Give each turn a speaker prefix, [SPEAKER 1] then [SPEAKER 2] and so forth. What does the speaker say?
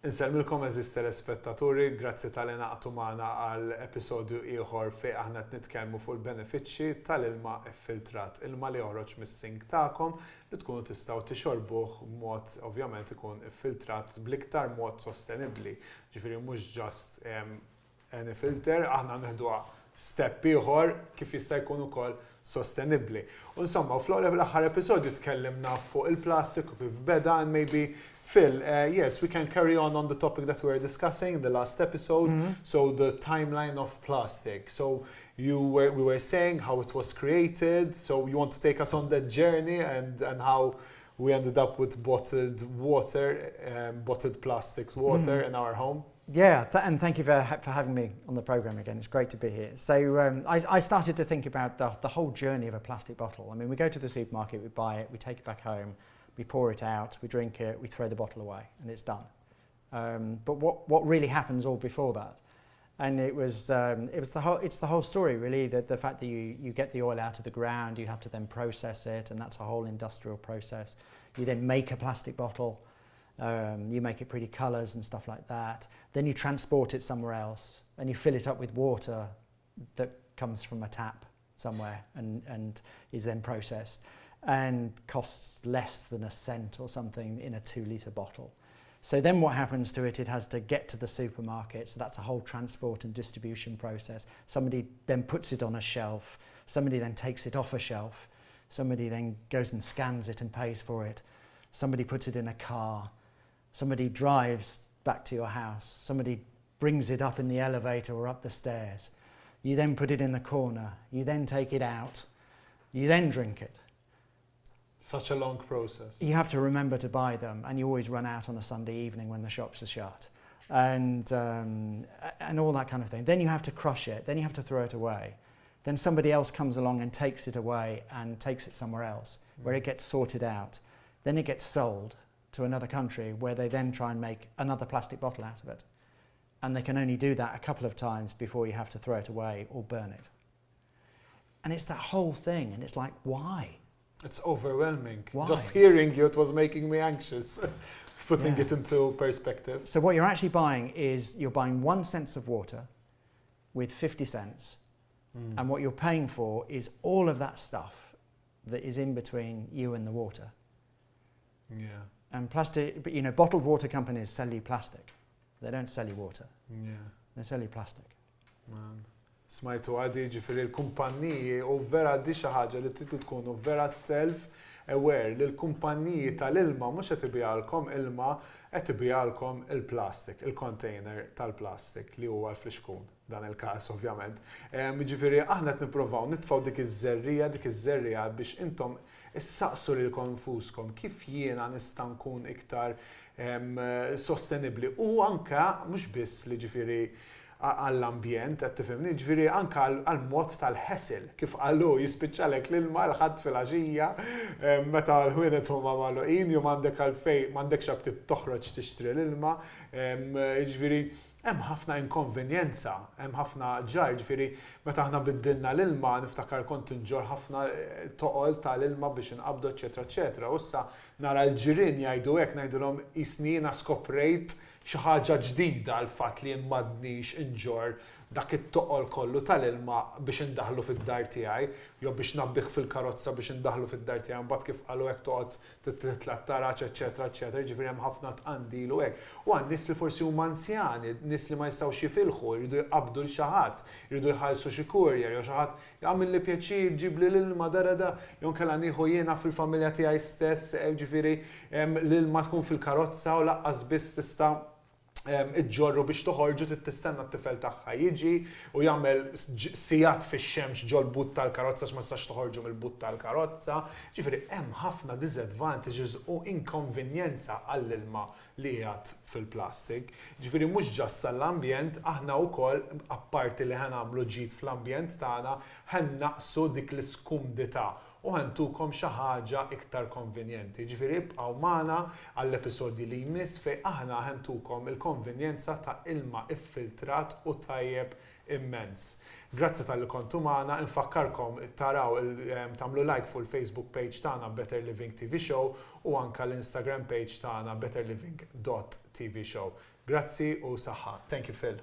[SPEAKER 1] Insellmilkom eżis telespettaturi, grazzi tal-li naqtu magħna għal episodju ieħor fejn aħna qed nitkellmu fuq il-benefiċċji tal-ilma iffiltrat, ilma li joħroġ mis-sink tagħkom li tkunu tistgħu tixorbuh b'mod ovvjament ikun iffiltrat bl-iktar mod sostenibbli. Ġifieri mhux just any filter, aħna neħduha step ieħor kif jista' jkun ukoll sostenibbli. U insomma, fl-aħħar episodju tkellimna fuq il-plastik u kif beda and maybe Phil, yes, we can carry on the topic that we were discussing in the last episode, so the timeline of plastic. So we were saying how it was created, so you want to take us on that journey and how we ended up with bottled water, bottled plastic water in our home?
[SPEAKER 2] Yeah, and thank you for having me on the programme again. It's great to be here. So I started to think about the whole journey of a plastic bottle. I mean, we go to the supermarket, we buy it, we take it back home, we pour it out, we drink it, we throw the bottle away, and it's done. But what really happens all before that? And it's the whole story really. That the fact that you get the oil out of the ground, you have to then process it, and that's a whole industrial process. You then make a plastic bottle, you make it pretty colours and stuff like that. Then you transport it somewhere else, and you fill it up with water that comes from a tap somewhere and is then processed, and costs less than a cent or something in a 2-litre bottle. So then what happens to it? It has to get to the supermarket, so that's a whole transport and distribution process. Somebody then puts it on a shelf, somebody then takes it off a shelf, somebody then goes and scans it and pays for it, somebody puts it in a car, somebody drives back to your house, somebody brings it up in the elevator or up the stairs. You then put it in the corner, you then take it out, you then drink it.
[SPEAKER 1] Such a long process.
[SPEAKER 2] You have to remember to buy them, and you always run out on a Sunday evening when the shops are shut, and all that kind of thing. Then you have to crush it, then you have to throw it away. Then somebody else comes along and takes it away and takes it somewhere else, where it gets sorted out. Then it gets sold to another country where they then try and make another plastic bottle out of it. And they can only do that a couple of times before you have to throw it away or burn it. And it's that whole thing, and it's like, why?
[SPEAKER 1] It's overwhelming.
[SPEAKER 2] Why?
[SPEAKER 1] Just hearing you, it was making me anxious, putting it into perspective.
[SPEAKER 2] So what you're actually buying is, you're buying 1 cent of water with 50 cents. And what you're paying for is all of that stuff that is in between you and the water.
[SPEAKER 1] Yeah.
[SPEAKER 2] And plastic, but bottled water companies sell you plastic. They don't sell you water.
[SPEAKER 1] Yeah.
[SPEAKER 2] They sell you plastic.
[SPEAKER 1] Man. Smajtu għadi ġifiri l-kumpanniji u vera għaddi xi ħaġa li trid tkunu vera self-aware li l-kumpanniji tal-ilma mhux qed ibijalkom ilma, qed ibijalkom il-plastik, il-container tal-plastik li huwa l-fliexkun, dan il-każ ovvjament. Ġifieri aħna qed nippruvaw nitfgħu dik iż-żerrija biex intom issaqsu lilkom infuskom kif jiena nista' nkun iktar sostenibbli u anke mhux biss li ġifieri għall-ambjent, qed tifhimni, ġifieri anke għall-mod tal-ħesel kif qalu jispiċċalek l-ilma l-ħadd fil-għaxija meta l-ħwienet huma magħluqin jew m'għandek għalfejn m'għandekx ftit toħroġ tixtri l-ilma, ġifieri hemm ħafna inkonvenjenza, hemm ħafna ġar, ġifieri meta aħna biddilna l-ilma niftakar kont inġor ħafna toqol tal-ilma biex inqabdu eċetera eċetera. U issa nara l-ġirien jgħidu hekk ngħidulhom isni jiena skoprejt xi ħaġa ġdida għal fatt li m'għadniex inġor dak it-toqol kollu tal-ilma biex indaħlu fid-dar tiegħi, jew biex nabbih fil-karozza biex indaħlu fid-dar tiegħi, mbagħad kif qalu hekk toqgħod titlaq taraġ eċetera eċetera, ġifieri hemm ħafna tqandil u hekk. U għand nies li forsi huma anzjani, nies li ma jistgħux jifilħu, jridu jqabdu l xi ħadd, jridu jħallsu xi kurjer jew xi ħadd jagħmilli pjaċir ġibli l-ilma darada, jew kellha nieħu jiena fil-familja tiegħi stess, ġifieri l-ilma tkun fil-karozza u laqqas biss tista' iġġorru biex toħorġu tistenna t-tifel tagħha jiġi u jagħmel sigħat fix-xemx ġol but tal-karozza x'ma tistax toħorġu mill-but tal-karozza. Ġifieri hemm ħafna disadvantages u inkonvenjenza għall-ilma li qiegħed fil-plastik. Ġifieri mhux ġast tal-ambjent, aħna wkoll apparti li ħanagħmlu ġid fl-ambjent tagħna ħannaqsu dik l-iskumdità u ħantukom xi ħaġa iktar konvenjenti. Ġifieri ibqgħu magħna għall-episodji li jmiss fejn aħna ħantukom il-konvenjenza ta' ilma iffiltrat u tajjeb immens. Grazzi tal-li kontu magħna, infakkarkom taraw tagħmlu like fuq il-Facebook page tagħna Better Living TV Show u anke l-Instagram page tagħna betterliving.tvshow. Grazzi u saħħa. Thank you, Phil.